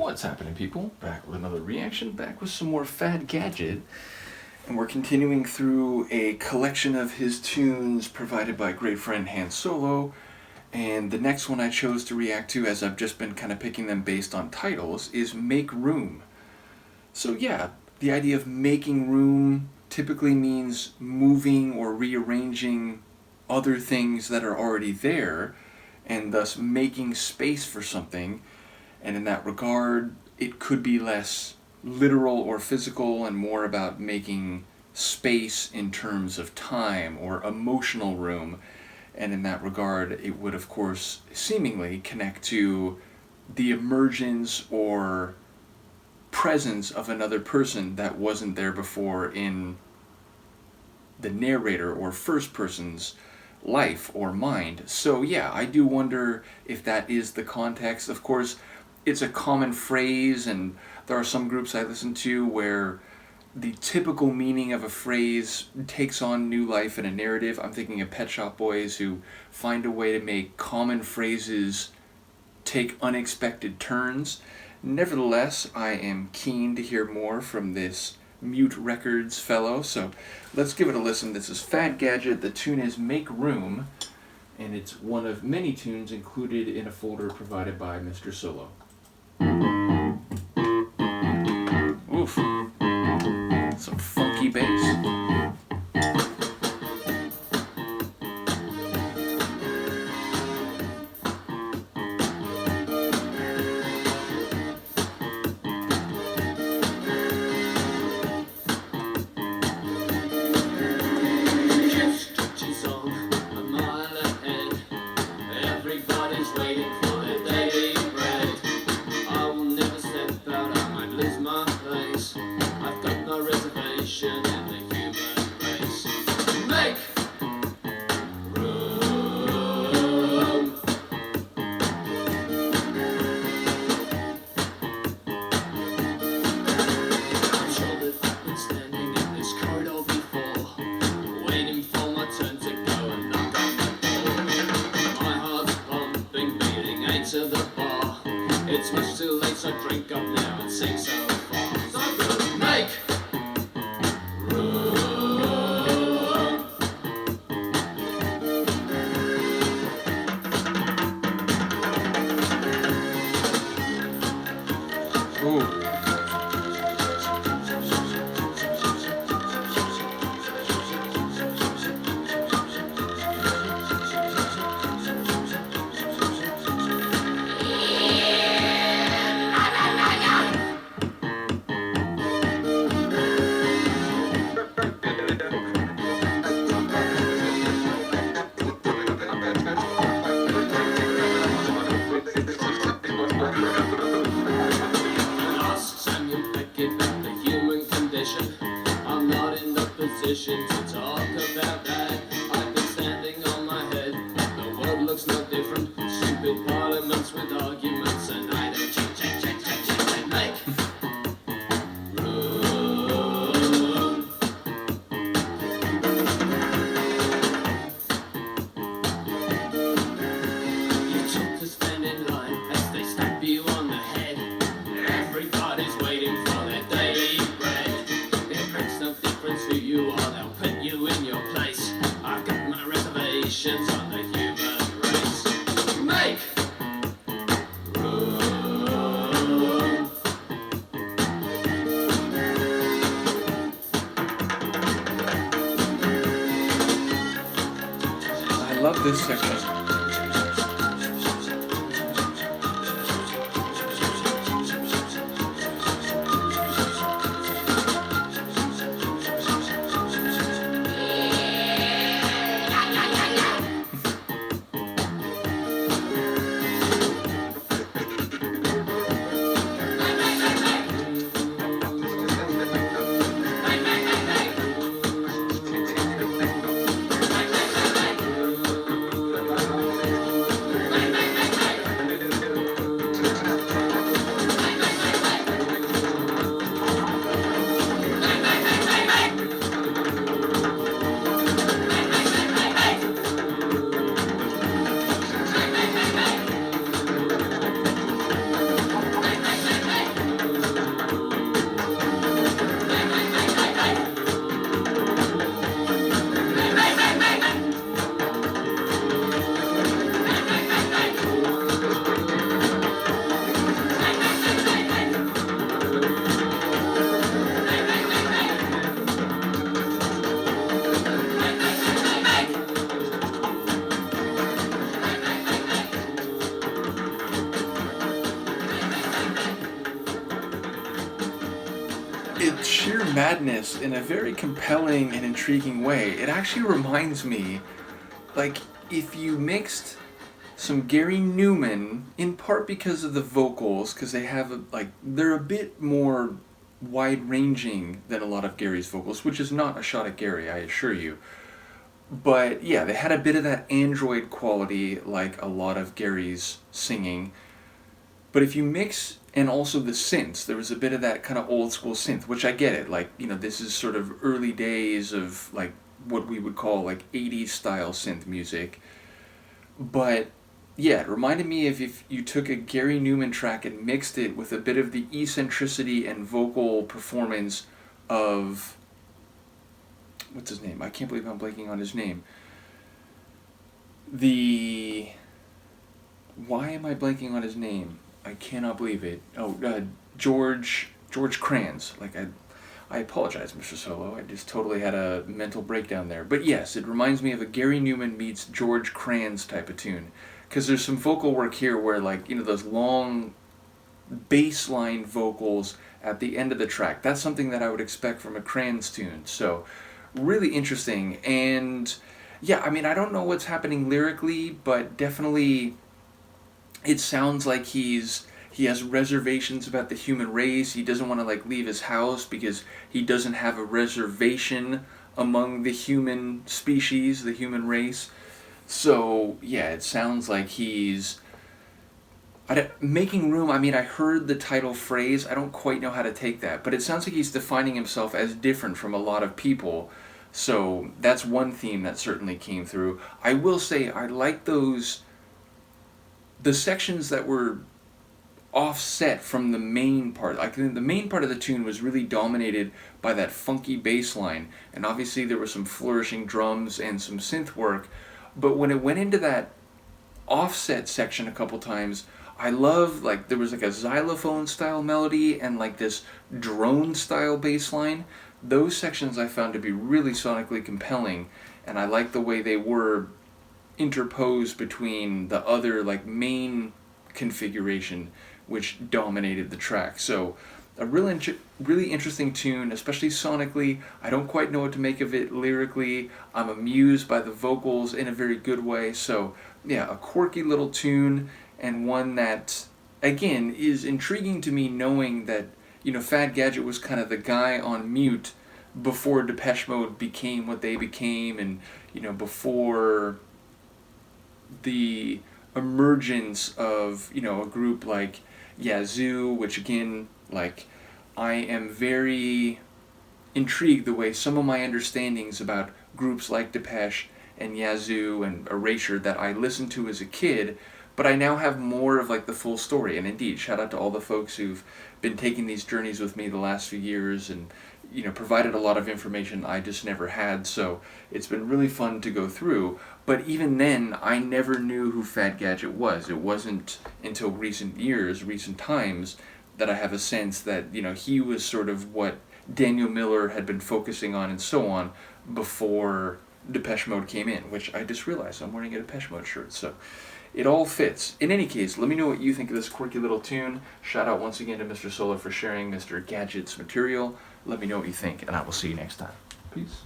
What's happening, people? Back with another reaction, back with some more Fad Gadget. And we're continuing through a collection of his tunes provided by great friend Han Solo. And the next one I chose to react to, as I've just been kind of picking them based on titles, is Make Room. So yeah, the idea of making room typically means moving or rearranging other things that are already there, and thus making space for something. And in that regard, it could be less literal or physical and more about making space in terms of time or emotional room. And in that regard, it would, of course, seemingly connect to the emergence or presence of another person that wasn't there before in the narrator or first person's life or mind. So yeah, I do wonder if that is the context. Of course, it's a common phrase, and there are some groups I listen to where the typical meaning of a phrase takes on new life in a narrative. I'm thinking of Pet Shop Boys, who find a way to make common phrases take unexpected turns. Nevertheless, I am keen to hear more from this Mute Records fellow, so let's give it a listen. This is Fad Gadget. The tune is Make Room, and it's one of many tunes included in a folder provided by Mr. Solo. Oof. Some funky bass. It's much too late, so drink up now and sing so far. So good. Make room. Ooh. I'm not in the position to talk about that. I've been standing on my head. The world looks no different. Stupid parliaments with arguments, and I don't check. Make room. You took to stand in line as they slap you on the head. Everybody's waiting for their daily bread. It makes no difference who you are, they'll put you in your place. I've got my reservations on the human race. Make room. I love this section. it's sheer madness in a very compelling and intriguing way. It actually reminds me, like, if you mixed some Gary Newman, in part because of the vocals, because they have they're a bit more wide-ranging than a lot of Gary's vocals, which is not a shot at Gary, I assure you. But yeah, they had a bit of that android quality, like a lot of Gary's singing. But if you mix, and also the synths, there was a bit of that kind of old school synth, which I get it. Like, this is sort of early days of like what we would call like 80s style synth music. But yeah, it reminded me of if you took a Gary Newman track and mixed it with a bit of the eccentricity and vocal performance of, what's his name? I can't believe I'm blanking on his name. Why am I blanking on his name? I cannot believe it. Oh, George Kranz. I apologize, Mr. Solo. I just totally had a mental breakdown there. But yes, it reminds me of a Gary Newman meets George Kranz type of tune. Because there's some vocal work here where, those long bass line vocals at the end of the track. That's something that I would expect from a Kranz tune. So, really interesting. And, yeah, I mean, I don't know what's happening lyrically, but definitely it sounds like he has reservations about the human race. He doesn't want to leave his house because he doesn't have a reservation among the human species, the human race. So yeah, it sounds like he's making room. I mean, I heard the title phrase. I don't quite know how to take that, but it sounds like he's defining himself as different from a lot of people. So that's one theme that certainly came through. I will say I like the sections that were offset from the main part. Like the main part of the tune was really dominated by that funky bass line, and obviously there were some flourishing drums and some synth work, but when it went into that offset section a couple times, I love, there was a xylophone style melody and this drone style bass line. Those sections I found to be really sonically compelling, and I like the way they were interposed between the other main configuration which dominated the track. So a really interesting tune, especially sonically. I don't quite know what to make of it lyrically. I'm amused by the vocals in a very good way. So yeah, a quirky little tune, and one that again is intriguing to me, knowing that Fad Gadget was kind of the guy on mute before Depeche Mode became what they became, and before the emergence of a group like Yazoo, which again, I am very intrigued the way some of my understandings about groups like Depeche and Yazoo and Erasure that I listened to as a kid, but I now have more of the full story. And indeed, shout out to all the folks who've been taking these journeys with me the last few years and provided a lot of information I just never had. So it's been really fun to go through. But even then, I never knew who Fad Gadget was. It wasn't until recent times, that I have a sense that, he was sort of what Daniel Miller had been focusing on and so on before Depeche Mode came in, which I just realized I'm wearing a Depeche Mode shirt. So it all fits. In any case, let me know what you think of this quirky little tune. Shout out once again to Mr. Solar for sharing Mr. Gadget's material. Let me know what you think, and I will see you next time. Peace.